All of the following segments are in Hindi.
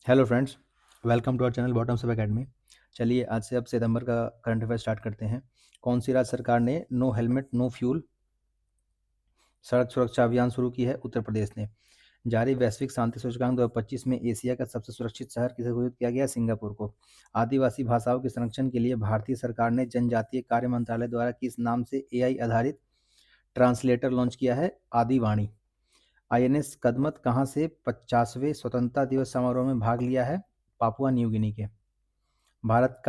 Hello friends, welcome to our channel Bottoms Up Academy. चलिए आज से अब सितंबर का करंट अफेयर स्टार्ट करते हैं। कौन सी राज्य सरकार ने नो हेलमेट नो फ्यूल सड़क सुरक्षा अभियान शुरू की है? उत्तर प्रदेश ने। जारी वैश्विक शांति सूचकांक 2025 में एशिया का सबसे सुरक्षित शहर किसे घोषित किया गया? सिंगापुर को। आदिवासी भाषाओं के संरक्षण के लिए भारतीय सरकार ने जनजातीय कार्य मंत्रालय द्वारा किस नाम से एआई आधारित ट्रांसलेटर लॉन्च किया है? आदिवाणी। आईएनएस कदमत कहाँ से 50वें स्वतंत्रता दिवस समारोह में भाग लिया है? पापुआ न्यू गिनी के। भारत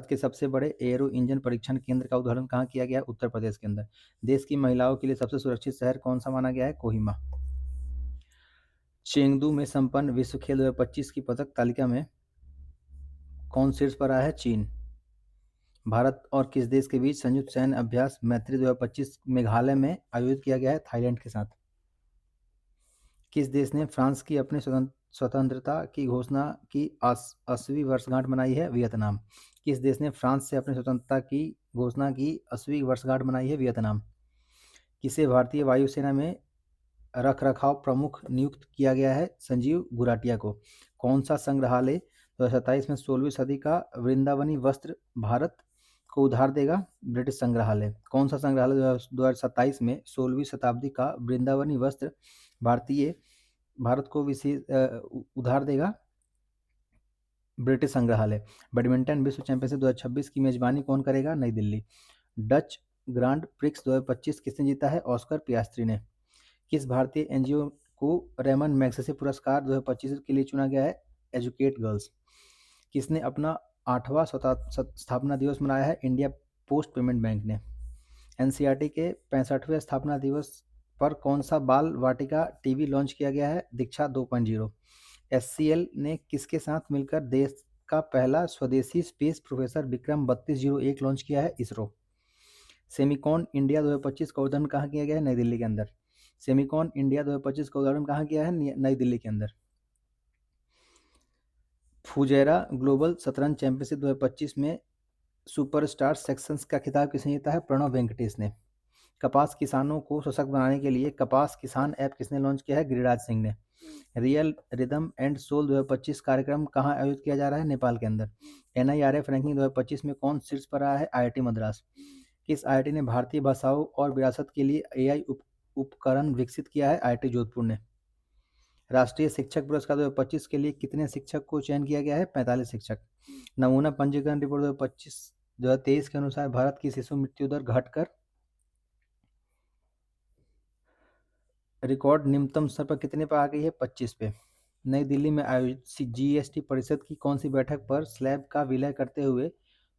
के सबसे बड़े एयरो इंजन परीक्षण केंद्र का उद्घाटन कहाँ किया गया है? उत्तर प्रदेश के अंदर। देश की महिलाओं के लिए सबसे सुरक्षित शहर कौन सा माना गया है? कोहिमा। चेंगदू में संपन्न विश्व खेल 2025 की पदक तालिका में कौन शीर्ष पर आया है? चीन। भारत और किस देश के बीच संयुक्त सैन्य अभ्यास मैत्री 2025 मेघालय में आयोजित किया गया है? थाईलैंड के साथ। किस देश ने फ्रांस की अपनी स्वतंत्रता की घोषणा की 80वीं वर्षगांठ मनाई है? वियतनाम। किस देश ने फ्रांस से अपनी स्वतंत्रता की घोषणा की 80वीं वर्षगांठ मनाई है? वियतनाम। किसे भारतीय वायुसेना में रख रखाव प्रमुख नियुक्त किया गया है? संजीव गुराटिया को। कौन सा संग्रहालय 2027 में 16वीं सदी का वृंदावनी वस्त्र भारत को उधार देगा? ब्रिटिश संग्रहालय। कौन सा संग्रहालय 2027 में 16वीं शताब्दी का वृंदावनी वस्त्र भारत को उधार देगा? ब्रिटिश संग्रहालय। बैडमिंटन विश्व चैंपियनशिप 2026 की मेजबानी कौन करेगा? नई दिल्ली। डच ग्रांड प्रिक्स 2025 किसने जीता है? ऑस्कर पियास्त्री ने। किस भारतीय एनजीओ को रेमन मैग्सेसे पुरस्कार 2025 के लिए चुना गया है? Educate girls. किसने अपना 8वां स्थापना दिवस मनाया है? इंडिया पोस्ट पेमेंट बैंक ने। एनसीईआरटी के 65वें स्थापना दिवस पर कौन सा बाल वाटिका टीवी लॉन्च किया गया है? दीक्षा 2.0। एचसीएल ने किसके साथ मिलकर देश का पहला स्वदेशी स्पेस प्रोफेसर विक्रम 3201 लॉन्च किया है? इसरो। सेमिकॉन इंडिया 2025 का उद्घाटन कहाँ किया गया है? नई दिल्ली के अंदर। सेमिकॉन इंडिया 2025 का उद्घाटन कहाँ किया है? नई दिल्ली के अंदर। फुजेरा ग्लोबल शतरंज चैंपियनशिप 2025 में सुपरस्टार सेक्शंस का खिताब किसने जीता है? प्रणव वेंकटेश ने। कपास किसानों को सशक्त बनाने के लिए कपास किसान ऐप किसने लॉन्च किया है? गिरिराज सिंह ने। रियल रिदम एंड सोल 2025 कार्यक्रम कहाँ आयोजित किया जा रहा है? नेपाल के अंदर। एनआईआरएफ रैंकिंग 2025 में कौन शीर्ष पर रहा है? आईआईटी मद्रास। किस आईआईटी ने भारतीय भाषाओं और विरासत के लिए एआई उपकरण विकसित किया है? आईआईटी जोधपुर ने। राष्ट्रीय शिक्षक पुरस्कार 2025 के लिए कितने शिक्षक को चयन किया गया है? 45 शिक्षक। नमूना पंजीकरण रिपोर्ट 2023 के अनुसार भारत की शिशु मृत्यु दर घटकर रिकॉर्ड निम्नतम स्तर पर कितने पर आ गई है? 25 पे। नई दिल्ली में आयोजित जीएसटी परिषद की कौन सी बैठक पर स्लैब का विलय करते हुए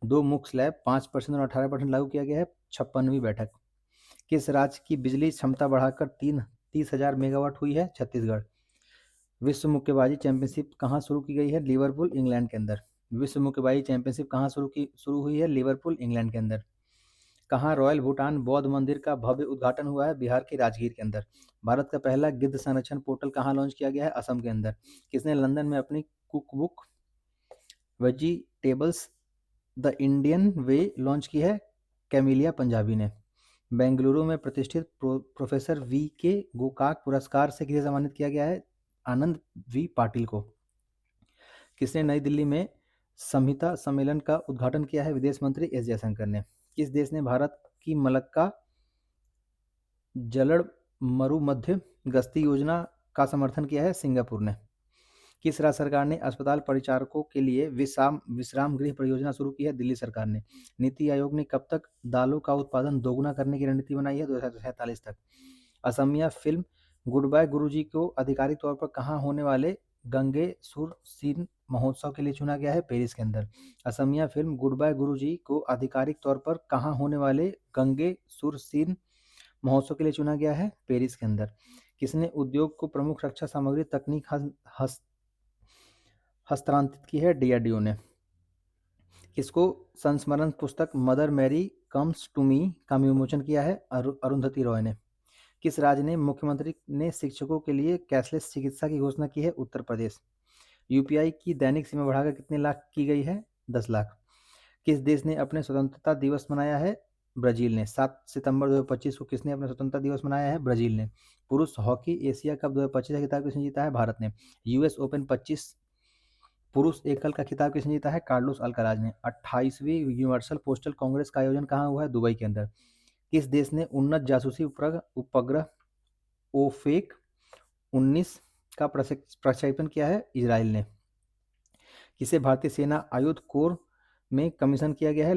दो मुख्य स्लैब 5% और 18% लागू किया गया है? 56वीं बैठक। किस राज्य की बिजली क्षमता बढ़ाकर 30,000 मेगावाट हुई है? छत्तीसगढ़। विश्व मुक्केबाजी चैंपियनशिप कहाँ शुरू की गई है? लिवरपूल इंग्लैंड के अंदर। विश्व मुक्केबाजी चैंपियनशिप कहाँ शुरू हुई है? लिवरपूल इंग्लैंड के अंदर। कहाँ रॉयल भूटान बौद्ध मंदिर का भव्य उद्घाटन हुआ है? बिहार के राजगीर के अंदर। भारत का पहला गिद्ध संरक्षण पोर्टल कहाँ लॉन्च किया गया है? असम के अंदर। किसने लंदन में अपनी cookbook vegetables the Indian way launch की है? कैमिलिया पंजाबी ने। बेंगलुरु में प्रतिष्ठित प्रोफेसर वी के गोकाक पुरस्कार से किसे सम्मानित किया गया है? आनंद वी पाटिल को। किसने नई दिल्ली में संहिता सम्मेलन का उद्घाटन किया है? विदेश मंत्री एस जयशंकर ने। किस देश ने भारत की मलक्का जलड़ मरुमध्य गश्ती योजना का समर्थन किया है? सिंगापुर ने। किस राज्य सरकार ने अस्पताल परिचारकों के लिए विश्राम गृह परियोजना शुरू की है? दिल्ली सरकार ने। नीति आयोग ने कब तक दालों का उत्पादन दोगुना करने की रणनीति बनाई है? 2047 तक। असमिया फिल्म गुड बाय गुरुजी को आधिकारिक तौर पर कहाँ होने वाले गंगे सुर सीन महोत्सव के लिए चुना गया है? पेरिस के अंदर। असमिया फिल्म गुड बाय गुरुजी को आधिकारिक तौर पर कहाँ होने वाले गंगे सुर सीन महोत्सव के लिए चुना गया है? पेरिस के अंदर। किसने उद्योग को प्रमुख रक्षा सामग्री तकनीक हस्तांतरित की है? डीआरडीओ ने। किसको संस्मरण पुस्तक Mother Mary comes to me का विमोचन किया है? अरुंधति रॉय ने। किस राज्य ने मुख्यमंत्री ने शिक्षकों के लिए कैशलेस चिकित्सा की घोषणा की है? उत्तर प्रदेश। यूपीआई की दैनिक सीमा बढ़ाकर कितने लाख की गई है? 10 लाख। किस देश ने अपने स्वतंत्रता दिवस मनाया है? ब्राजील ने। 7 सितंबर 2025 को किसने अपना स्वतंत्रता दिवस मनाया है? ब्राजील ने। पुरुष हॉकी एशिया कप 2025 का खिताब किसने जीता है? भारत ने। यूएस ओपन 25 पुरुष एकल का खिताब किसने जीता है? कार्लोस अल्काराज ने। 28वीं यूनिवर्सल पोस्टल कांग्रेस का आयोजन कहाँ हुआ है? दुबई के अंदर। किस देश ने उन्नत जासूसी उपग्रह ओफेक 19 का प्रक्षेपण किया है? इजराइल ने। किसे भारतीय सेना आयुध कोर में कमीशन किया गया है?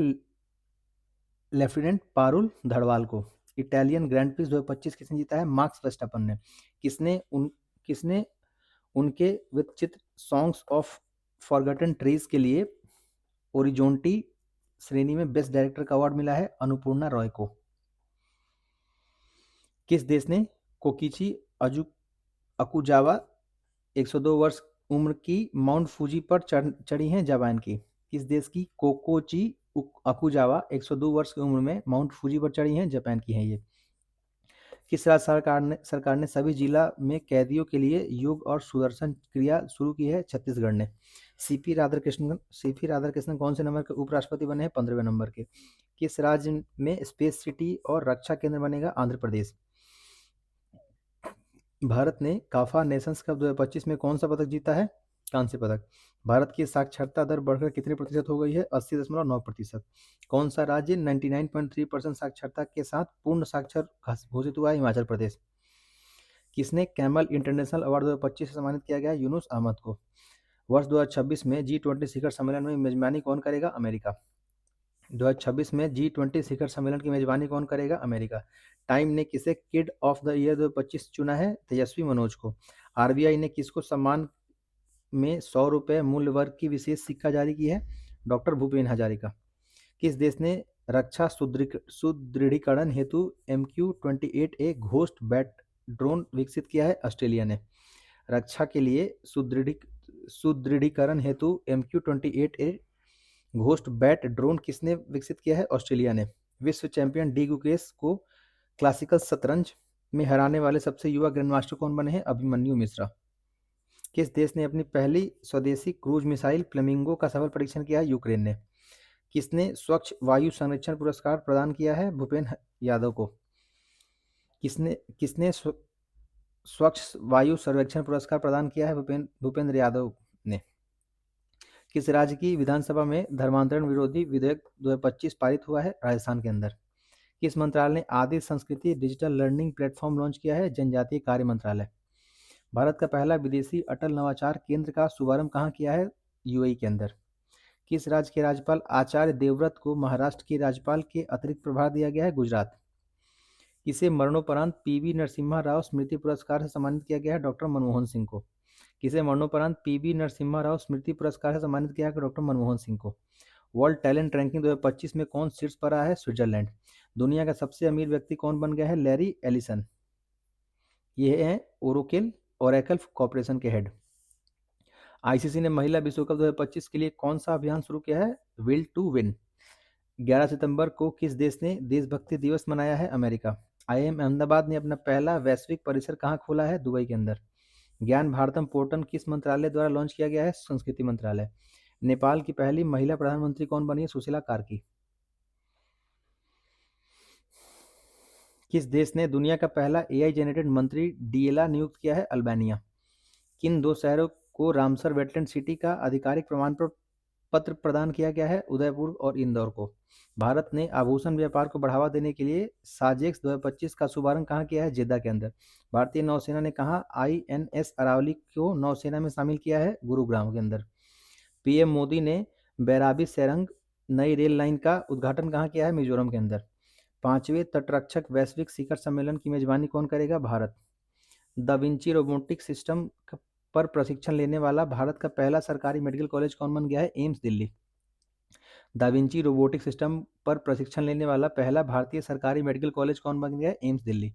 लेफ्टिनेंट पारुल धड़वाल को। इटालियन ग्रैंड प्रिक्स 2025 किसने जीता है? मार्क्स वर्स्टापन ने। किसने उनके विचित्र सॉन्ग्स ऑफ फॉरगॉटन ट्रीज के लिए ओरिजोंटी श्रेणी में बेस्ट डायरेक्टर का अवार्ड मिला है? अनुपूर्णा रॉय को। किस देश ने कोकिची अकुजावा 102 वर्ष उम्र की माउंट फूजी पर चढ़ी हैं? जापान की। किस देश की कोकोची अकुजावा 102 वर्ष की उम्र में माउंट फूजी पर चढ़ी हैं? जापान की हैं ये। किस राज्य सरकार ने सभी जिला में कैदियों के लिए योग और सुदर्शन क्रिया शुरू की है? छत्तीसगढ़ ने। सीपी राधाकृष्णन कौन से नंबर के उपराष्ट्रपति बने हैं? 15वें नंबर के। किस राज्य में स्पेस सिटी और रक्षा केंद्र बनेगा? आंध्र प्रदेश। भारत ने काफा नेशंस कप 2025 में कौन सा पदक जीता है? कांस्य पदक। भारत की साक्षरता दर बढ़कर कितने प्रतिशत हो गई है? 80.9%। कौन सा राज्य 99.3% साक्षरता के साथ पूर्ण साक्षर घोषित हुआ है? हिमाचल प्रदेश। किसने कैमल इंटरनेशनल अवार्ड 2025 से सम्मानित किया गया? यूनुस अहमद को। वर्ष 2026 में G20 शिखर सम्मेलन में मेजबानी कौन करेगा? अमेरिका। 2026 में G20 शिखर सम्मेलन की मेजबानी कौन करेगा? अमेरिका। टाइम ने किसे किड ऑफ द ईयर 2025 चुना है? तेजस्वी मनोज को। आरबीआई ने किसको सम्मान में 100 रुपये मूल्य वर्ग की विशेष सिक्का जारी की है? डॉक्टर भूपेन हजारिका। किस देश ने रक्षा सुदृढ़ीकरण हेतु MQ-28A घोस्ट बैट ड्रोन विकसित किया है? ऑस्ट्रेलिया ने। रक्षा के लिए सुदृढ़ीकरण हेतु MQ-28A घोस्ट बैट ड्रोन किसने विकसित किया है? ऑस्ट्रेलिया ने। विश्व चैंपियन डी गुकेश को क्लासिकल शतरंज में हराने वाले सबसे युवा ग्रैंडमास्टर कौन बने हैं? अभिमन्यु मिश्रा। किस देश ने अपनी पहली स्वदेशी क्रूज मिसाइल फ्लेमिंगो का सफल परीक्षण किया है? यूक्रेन ने। किसने स्वच्छ वायु संरक्षण पुरस्कार प्रदान किया है? भूपेन यादव को। किसने स्वच्छ वायु सर्वेक्षण पुरस्कार प्रदान किया है? भूपेंद्र यादव ने। किस राज्य की विधानसभा में धर्मांतरण विरोधी विधेयक 2025 पारित हुआ है? राजस्थान के अंदर। किस मंत्रालय ने आदि संस्कृति डिजिटल लर्निंग प्लेटफॉर्म लॉन्च किया है? जनजातीय कार्य मंत्रालय। भारत का पहला विदेशी अटल नवाचार केंद्र का शुभारंभ कहाँ किया है? यूएई के अंदर। किस राज्य के राज्यपाल आचार्य देवव्रत को महाराष्ट्र के राज्यपाल के अतिरिक्त प्रभार दिया गया है? गुजरात। किसे मरणोपरांत पीवी नरसिम्हा राव स्मृति पुरस्कार से सम्मानित किया गया है? डॉक्टर मनमोहन सिंह को। किसे मरणोपरांत पीवी नरसिम्हा राव स्मृति पुरस्कार से सम्मानित किया है? डॉक्टर मनमोहन सिंह को। वर्ल्ड टैलेंट रैंकिंग 2025 में कौन शीर्ष पर आया है? स्विट्जरलैंड। दुनिया का सबसे अमीर व्यक्ति कौन बन गया है? Larry Ellison. ये है ओरेकल कॉर्पोरेशन के हेड। आईसीसी ने महिला विश्व कप 2025 के लिए कौन सा अभियान शुरू किया है? Will to win. 11 सितंबर को किस देश ने देशभक्ति दिवस मनाया है? अमेरिका। आईआईएम अहमदाबाद ने अपना पहला वैश्विक परिसर कहाँ खोला है? दुबई के अंदर। ज्ञान भारतम पोर्टल किस मंत्रालय द्वारा लॉन्च किया गया है? संस्कृति मंत्रालय। नेपाल की पहली महिला प्रधानमंत्री कौन बनी है? सुशीला कार्की। किस देश ने दुनिया का पहला एआई जनरेटेड मंत्री डीएलआ नियुक्त किया है? अल्बानिया। किन दो शहरों को रामसर वेटलैंड सिटी का आधिकारिक प्रमाण पत्र प्रदान किया गया है? उदयपुर और इंदौर को। भारत ने आभूषण व्यापार को बढ़ावा देने के लिए साजेक्स 2025 का शुभारंभ कहाँ किया है? जेद्दा के अंदर। भारतीय नौसेना ने कहा INS अरावली को नौसेना में शामिल किया है? गुरुग्राम के अंदर। पीएम मोदी ने बैराबी सेरंग नई रेल लाइन का उद्घाटन कहाँ किया है? मिजोरम के अंदर। 5वें तटरक्षक वैश्विक शिखर सम्मेलन की मेजबानी कौन करेगा? Bharat. Da Vinci robotic system पर प्रशिक्षण लेने वाला भारत का पहला सरकारी मेडिकल कॉलेज कौन बन गया है? AIIMS Delhi. Da Vinci robotic system पर प्रशिक्षण लेने वाला पहला भारतीय सरकारी मेडिकल कॉलेज कौन बन गया है? एम्स दिल्ली।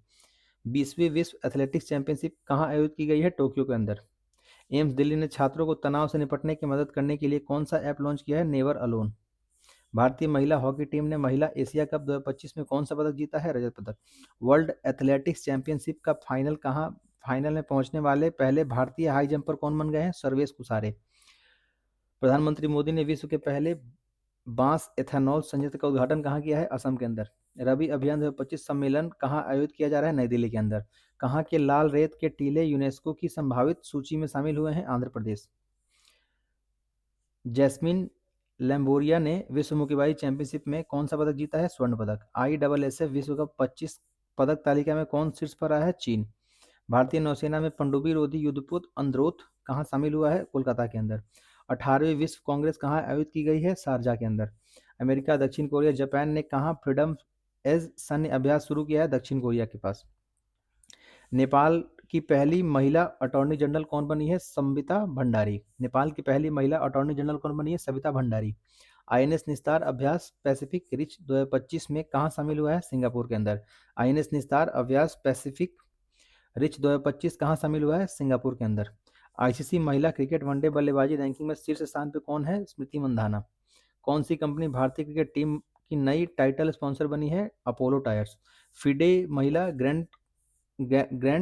20वीं विश्व एथलेटिक्स चैंपियनशिप कहाँ आयोजित की गई है? टोक्यो के अंदर। एम्स दिल्ली ने छात्रों को तनाव से निपटने की मदद करने के लिए कौन सा ऐप लॉन्च किया है? Never alone. भारतीय महिला हॉकी टीम ने महिला एशिया कप 2025 में कौन सा पदक जीता है? रजत पदक। वर्ल्ड एथलेटिक्स चैंपियनशिप का फाइनल में पहुंचने वाले पहले भारतीय हाई जंपर कौन बन गए हैं? सर्वेश कुसारे। प्रधानमंत्री मोदी ने विश्व के पहले बांस एथेनॉल संयंत्र का उद्घाटन कहाँ किया है? असम के अंदर। रबी अभियान 2025 सम्मेलन कहाँ आयोजित किया जा रहा है? नई दिल्ली के अंदर। कहाँ के लाल रेत के टीले यूनेस्को की संभावित सूची में शामिल हुए हैं? आंध्र प्रदेश। जैस्मिन लैम्बोरिया ने विश्व मुक्केबाजी चैंपियनशिप में कौन सा पदक जीता है? स्वर्ण पदक। ISSF विश्व कप 25 पदक तालिका में कौन शीर्ष पर रहा है? चीन। भारतीय नौसेना में पनडुब्बी रोधी युद्धपोत अंद्रोथ कहाँ शामिल हुआ है? कोलकाता के अंदर। 18वीं विश्व कांग्रेस कहाँ आयोजित की गई है? शारजा के अंदर। अमेरिका, दक्षिण कोरिया, जापान ने कहाँ फ्रीडम एज सैन्य अभ्यास शुरू किया है? दक्षिण कोरिया के पास। नेपाल की पहली महिला अटॉर्नी जनरल कौन बनी है? संविता भंडारी। नेपाल की पहली महिला अटॉर्नी जनरल कौन बनी है? सविता भंडारी। INS निस्तार अभ्यास पैसिफिक रिच 2025 में कहाँ शामिल हुआ है? सिंगापुर के अंदर। INS निस्तार अभ्यास पैसिफिक रिच 2025 कहाँ शामिल हुआ है? सिंगापुर के अंदर। ICC महिला क्रिकेट वनडे बल्लेबाजी रैंकिंग में शीर्ष स्थान पर कौन है? स्मृति मंधाना। कौन सी कंपनी भारतीय क्रिकेट टीम की नई टाइटल स्पॉन्सर बनी है? Apollo tyres. फिडे महिला ग्रैंड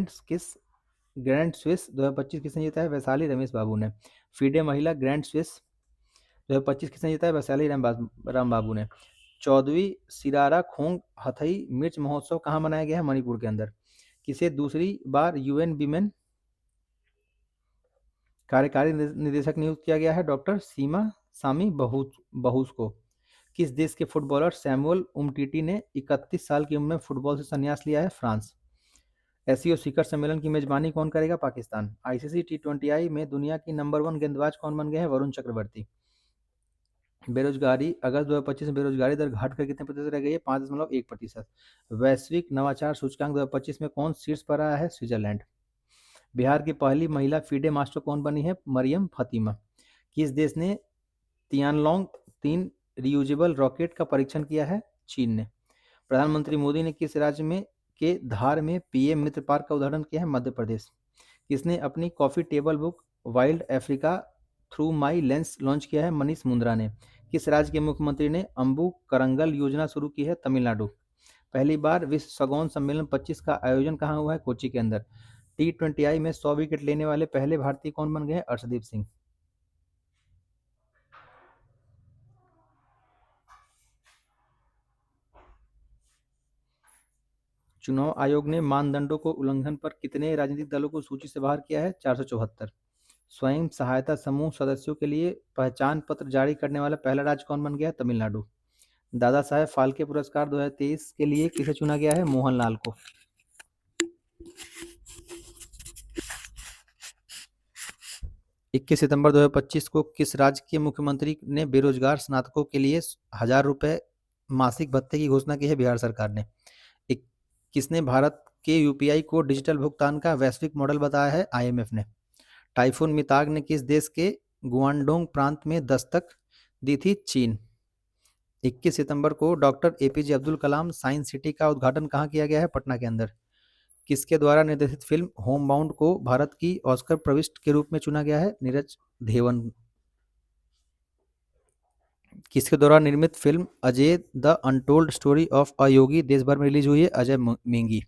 स्विस 2025 किसने जीता है? वैशाली रमेश बाबू ने। फीडे महिला ग्रैंड स्विस 2025 किसने जीता है? वैशाली राम बाबू ने। 14वीं सिरारा खोंग हथई मिर्च महोत्सव कहाँ मनाया गया है? मणिपुर के अंदर। किसे दूसरी बार UN विमेन कार्यकारी निदेशक नियुक्त किया गया है? डॉक्टर सीमा सामी बहुस को। किस देश के फुटबॉलर सैमुअल उमटीटी ने 31 साल की उम्र में फुटबॉल से संन्यास लिया है? फ्रांस। एससीओ शिखर सम्मेलन की मेजबानी कौन करेगा? पाकिस्तान। ICC T20I में दुनिया की नंबर 1 गेंदबाज कौन बन गए हैं? वरुण चक्रवर्ती। बेरोजगारी अगस्त 2025 में बेरोजगारी दर घटकर कितने प्रतिशत रह गई है? 5.1%। वैश्विक नवाचार सूचकांक 2025 में कौन शीर्ष पर रहा है? स्विट्जरलैंड। बिहार की पहली महिला फीडे मास्टर कौन बनी है? मरियम फतीमा। किस देश ने तियानलोंग 3 रियूजेबल रॉकेट का परीक्षण किया है? चीन ने। प्रधानमंत्री मोदी ने किस राज्य में के धार में PM मित्र पार्क का उद्घाटन किया है? मध्य प्रदेश। किसने अपनी coffee table book wild Africa through my lens launch किया है? मनीष मुंद्रा ने। किस राज्य के मुख्यमंत्री ने अम्बू करंगल योजना शुरू की है? तमिलनाडु। पहली बार विश्व सगौन सम्मेलन 25 का आयोजन कहाँ हुआ है? कोची के अंदर। T20I में 100 विकेट लेने वाले पहले भारतीय कौन बन गए हैं? अर्शदीप सिंह। चुनाव आयोग ने मानदंडों को उल्लंघन पर कितने राजनीतिक दलों को सूची से बाहर किया है? 474। स्वयं सहायता समूह सदस्यों के लिए पहचान पत्र जारी करने वाला पहला राज्य कौन बन गया? तमिलनाडु। दादा साहेब फाल्के पुरस्कार 2023 के लिए किसे चुना गया है? मोहनलाल को। 21 सितंबर 2025 को किस राज्य के मुख्यमंत्री ने बेरोजगार स्नातकों के लिए 1000 रुपए मासिक भत्ते की घोषणा की है? बिहार सरकार ने। किसने भारत के UPI को डिजिटल भुगतान का वैश्विक मॉडल बताया है? IMF ने। टाइफून मिताग ने किस देश के गुआंगडोंग प्रांत में दस्तक दी थी? चीन। 21 सितंबर को doctor APJ Abdul Kalam science city का उद्घाटन कहाँ किया गया है? पटना के अंदर। किसके द्वारा निर्देशित फिल्म होम बाउंड को भारत की ऑस्कर प्रविष्ट के रूप में चुना गया है? नीरज धेवन। किसके द्वारा निर्मित film Ajay the untold story of a yogi देश भर में रिलीज हुई है? अजय मेंगी।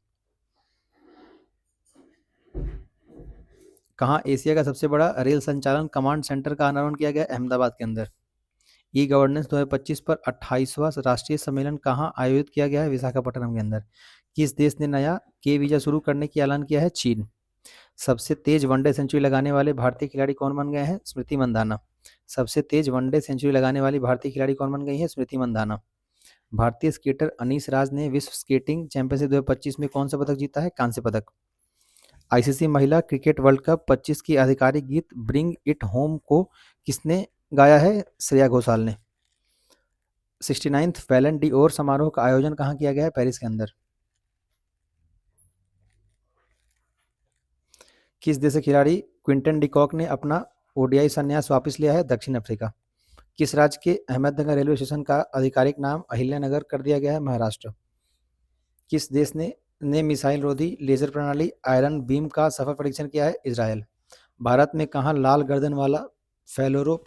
कहाँ एशिया का सबसे बड़ा रेल संचालन कमांड सेंटर का अनावरण किया गया? अहमदाबाद के अंदर। ई गवर्नेंस 2025 पर 28वां राष्ट्रीय सम्मेलन कहाँ आयोजित किया गया है? विशाखापट्टनम के अंदर। किस देश ने नया के वीजा शुरू करने की ऐलान किया है? चीन। सबसे तेज वनडे सेंचुरी लगाने वाले भारतीय खिलाड़ी कौन बन गए हैं? स्मृति मंधाना। सबसे तेज वनडे सेंचुरी लगाने वाली भारतीय खिलाड़ी कौन बन गई है? स्मृति मंधाना। भारतीय स्केटर अनीस राज ने विश्व स्केटिंग चैंपियनशिप 2025 में कौन सा पदक जीता है? कांस्य पदक। ICC महिला क्रिकेट वर्ल्ड कप 25 की आधिकारिक गीत ब्रिंग इट होम को किसने गाया है? श्रेया घोषाल ने। 69th बैलन डी ओर समारोह का आयोजन कहाँ किया गया है? पेरिस के अंदर। किस देश के खिलाड़ी क्विंटन डिकॉक ने अपना ODI संन्यास वापस लिया है? दक्षिण अफ्रीका। किस राज्य के अहमदनगर रेलवे स्टेशन का आधिकारिक नाम अहिल्यानगर कर दिया गया है? महाराष्ट्र। किस देश ने मिसाइल रोधी लेजर प्रणाली आयरन बीम का सफल परीक्षण किया है? इजरायल। भारत में कहाँ लाल गर्दन वाला फैलोरोप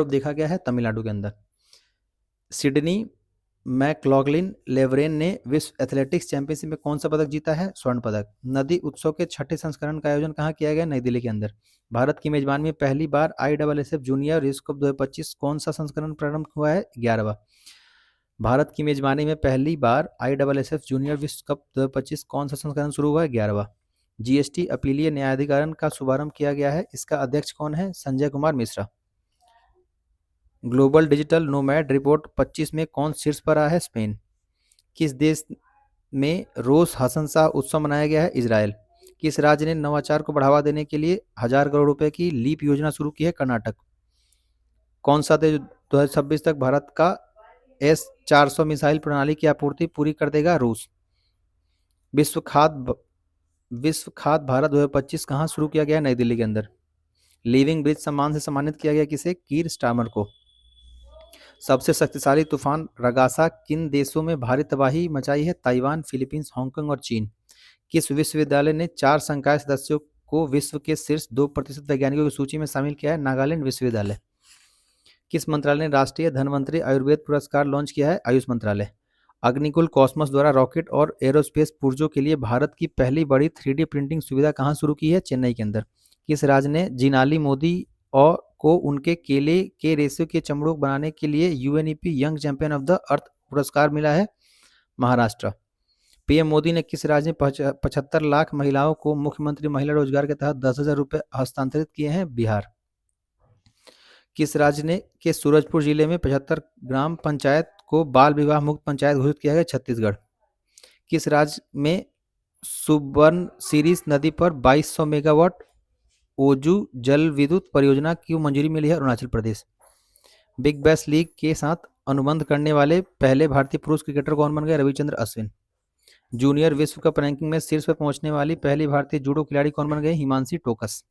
देखा गया है? तमिलनाडु के अंदर। सिडनी मैकलॉगलिन लेवरेन ने विश्व एथलेटिक्स चैंपियनशिप में कौन सा पदक जीता है? स्वर्ण पदक। नदी उत्सव के 6ठे संस्करण का आयोजन कहाँ किया गया? नई दिल्ली के अंदर। भारत की मेजबानी में पहली बार ISSF जूनियर विश्व कप 2025 कौन सा संस्करण प्रारंभ हुआ है? 11वां। भारत की मेजबानी में पहली बार ISSF जूनियर विश्व कप 2025 कौन सा संस्करण शुरू हुआ है? 11वां। जीएसटी अपीलीय न्यायाधिकरण का शुभारंभ किया गया है, इसका अध्यक्ष कौन है? Sanjay Kumar Mishra. Global digital nomad report 25 में कौन शीर्ष पर रहा है? स्पेन। किस देश में रोज हसनशाह उत्सव मनाया गया है? इजराइल। किस राज्य ने नवाचार को बढ़ावा देने के लिए 1,000 करोड़ रुपए की लीप योजना शुरू की है? कर्नाटक। कौन सा देश 2026 तक भारत का S-400 मिसाइल प्रणाली की आपूर्ति पूरी कर देगा? रूस। विश्व खाद्य विश्व खाद्य भारत 2025 कहाँ शुरू किया गया? नई दिल्ली के अंदर। लिविंग ब्रिज सम्मान से सम्मानित किया गया किसे? कीर स्टारमर को। सबसे शक्तिशाली तूफान रगासा किन देशों में भारी तबाही मचाई है? ताइवान, फिलीपींस, हांगकांग और चीन। किस विश्वविद्यालय ने 4 संकाय सदस्यों को विश्व के शीर्ष 2% वैज्ञानिकों की सूची में शामिल किया है? नागालैंड विश्वविद्यालय। किस मंत्रालय ने राष्ट्रीय धनवंतरी आयुर्वेद पुरस्कार लॉन्च किया है? आयुष मंत्रालय। अग्निकुल कॉस्मोस द्वारा रॉकेट और एरोस्पेस पुर्जों के लिए भारत की पहली बड़ी 3D प्रिंटिंग सुविधा कहाँ शुरू की है? चेन्नई के अंदर। किस राज्य ने जिनाली मोदी और को उनके केले के रेशे के चमड़ों बनाने के लिए UNEP young champion of the earth पुरस्कार मिला है? महाराष्ट्र। पीएम मोदी ने किस राज्य में 75 लाख महिलाओं को मुख्यमंत्री महिला रोजगार के तहत 10,000 रुपये हस्तांतरित किए हैं? बिहार। किस राज्य ने के सूरजपुर जिले में 75 ग्राम पंचायत को बाल विवाह मुक्त पंचायत घोषित किया गया? छत्तीसगढ़। किस राज्य में सुबर्न सीरीज नदी पर 2200 मेगावाट ओजू जल विद्युत परियोजना की मंजूरी मिली है? Arunachal Pradesh. Big bash league के साथ अनुबंध करने वाले पहले भारतीय पुरुष क्रिकेटर कौन बन गए? रविचंद्र अश्विन। जूनियर विश्व कप रैंकिंग में शीर्ष पर पहुंचने वाली पहली भारतीय जूडो खिलाड़ी कौन बन गई? हिमांशी टोकस।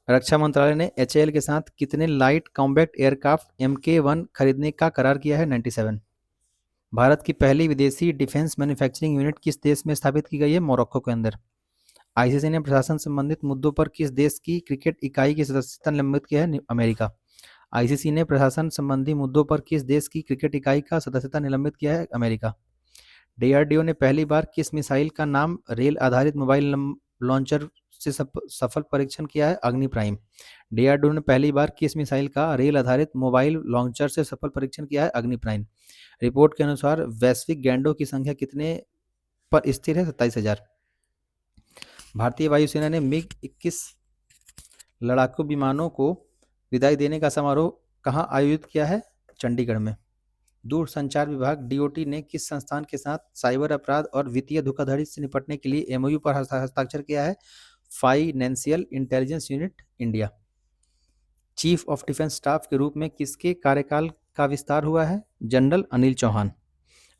रक्षा मंत्रालय ने एचएएल के साथ कितने लाइट कॉम्बैट एयरक्राफ्ट MK-1 खरीदने का करार किया है? 97। भारत की पहली विदेशी डिफेंस मैन्युफैक्चरिंग यूनिट किस देश में स्थापित की गई है? मोरक्को के अंदर। आईसीसी ने प्रशासन संबंधित मुद्दों पर किस देश की क्रिकेट इकाई की सदस्यता निलंबित किया है? अमेरिका। आईसीसी ने प्रशासन संबंधी मुद्दों पर किस देश की क्रिकेट इकाई का सदस्यता निलंबित किया है? अमेरिका। डीआरडीओ ने पहली बार किस मिसाइल का नाम रेल आधारित मोबाइल लॉन्चर से सफल परीक्षण किया है? अग्नि प्राइम। डीआरडीओ ने पहली बार किस मिसाइल का रेल आधारित मोबाइल लॉन्चर से सफल परीक्षण किया है? अग्नि प्राइम। रिपोर्ट के अनुसार वैश्विक गैंडों की संख्या कितने पर स्थिर है? 27,000। भारतीय वायुसेना ने MiG-21 लड़ाकू विमानों को विदाई देने का समारोह कहाँ आयोजित किया है? चंडीगढ़ में। दूरसंचार विभाग डीओटी ने किस संस्थान के साथ साइबर अपराध और वित्तीय धोखाधड़ी से निपटने के लिए एमओयू पर हस्ताक्षर किया है? Financial intelligence unit India. Chief of defence staff के रूप में किसके कार्यकाल का विस्तार हुआ है? जनरल अनिल चौहान।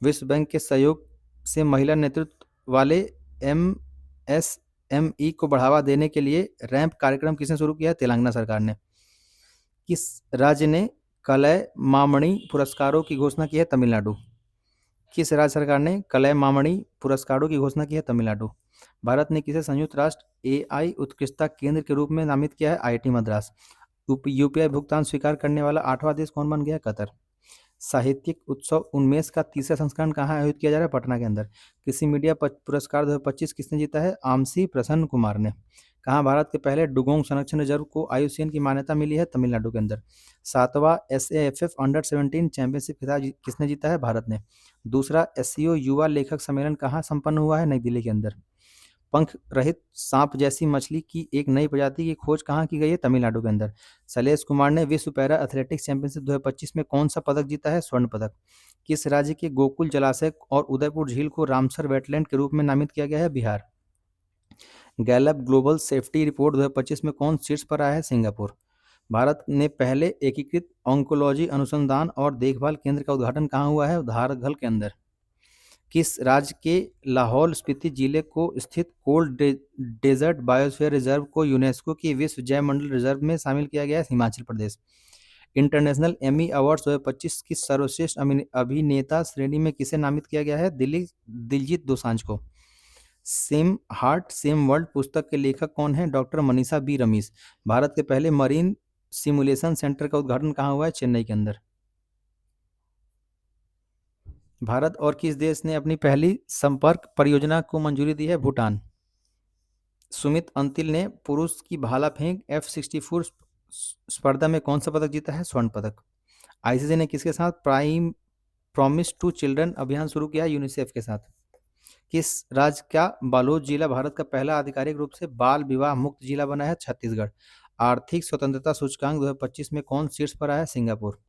विश्व बैंक के सहयोग से महिला नेतृत्व वाले MSME को बढ़ावा देने के लिए रैंप कार्यक्रम किसने शुरू किया? तेलंगाना सरकार ने। किस राज्य ने कलैमामणि पुरस्कारों की घोषणा की है? तमिलनाडु। किस राज्य सरकार ने कलैमामणि पुरस्कारों की घोषणा की है? तमिलनाडु। भारत ने किसे संयुक्त राष्ट्र AI उत्कृष्टता केंद्र के रूप में नामित किया है? IIT मद्रास। यूपीआई भुगतान स्वीकार करने वाला 8वां देश कौन बन गया? कतर। साहित्यिक उत्सव उन्मेष का तीसरा संस्करण कहाँ आयोजित किया जा रहा है? पटना के अंदर। कृषि मीडिया पुरस्कार 2025 किसने जीता है? आमसी प्रसन्न कुमार ने। कहाँ भारत के पहले डुगोंग संरक्षण रिजर्व को IUCN की मान्यता मिली है? तमिलनाडु के अंदर। 7वां SAFF अंडर-17 चैंपियनशिप खिताब किसने जीता है? भारत ने। दूसरा SCO युवा लेखक सम्मेलन कहाँ संपन्न हुआ है? नई दिल्ली के अंदर। पंख रहित सांप जैसी मछली की एक नई प्रजाति की खोज कहाँ की गई है? तमिलनाडु के अंदर। शैलेश कुमार ने विश्व पैरा एथलेटिक्स चैंपियनशिप 2025 में कौन सा पदक जीता है? स्वर्ण पदक। किस राज्य के गोकुल जलाशय और उदयपुर झील को रामसर वेटलैंड के रूप में नामित किया गया है? Bihar. Gallup global safety report 2025 में कौन शीर्ष पर आया है? सिंगापुर। भारत ने पहले एकीकृत ऑन्कोलॉजी अनुसंधान और देखभाल केंद्र का उद्घाटन कहाँ हुआ है? धारगल के अंदर। किस राज्य के लाहौल स्पीति जिले को स्थित कोल्ड डेजर्ट बायोस्फीयर रिजर्व को यूनेस्को की विश्व जैव मंडल रिजर्व में शामिल किया गया है? Himachal Pradesh. International Emmy awards 2025 की सर्वश्रेष्ठ अभिनेता श्रेणी में किसे नामित किया गया है? दिलजीत दोसांझ को। सेम हार्ट सेम वर्ल्ड पुस्तक के लेखक कौन है? Doctor Manisha B Ramesh. भारत के पहले मरीन सिमुलेशन सेंटर का उद्घाटन कहाँ हुआ है? चेन्नई के अंदर। भारत और किस देश ने अपनी पहली संपर्क परियोजना को मंजूरी दी है? भूटान। सुमित अंतिल ने पुरुष की भाला फेंक F-64 स्पर्धा में कौन सा पदक जीता है? स्वर्ण पदक। आईसीसी ने किसके साथ प्रॉमिस टू चिल्ड्रन अभियान शुरू किया? यूनिसेफ के साथ। किस राज्य का बालोद जिला भारत का पहला आधिकारिक रूप से बाल विवाह मुक्त जिला बना है? छत्तीसगढ़। आर्थिक स्वतंत्रता सूचकांक 2025 में कौन शीर्ष पर आया है? सिंगापुर।